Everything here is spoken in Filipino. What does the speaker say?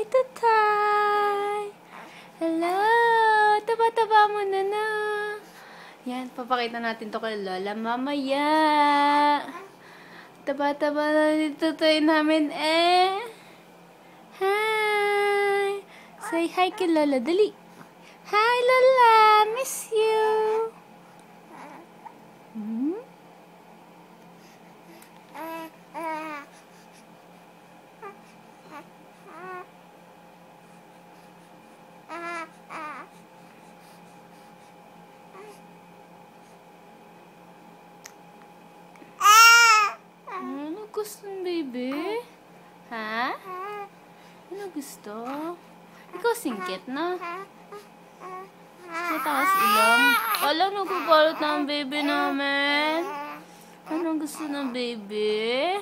Hi, Tatay! Hello! Taba-taba mo na na. Yan, papakita natin to kay Lola mamaya. Taba-taba na ni Tatay namin eh. Hi! Say hi kay Lola, dali. Hi, Lola! Miss you! Hmm? Ano gusto ng baby? Ha? Ano gusto? Ikaw singkit na. Sa taas ilang. Wala, nagagalit na ang baby namin. Anong gusto ng baby?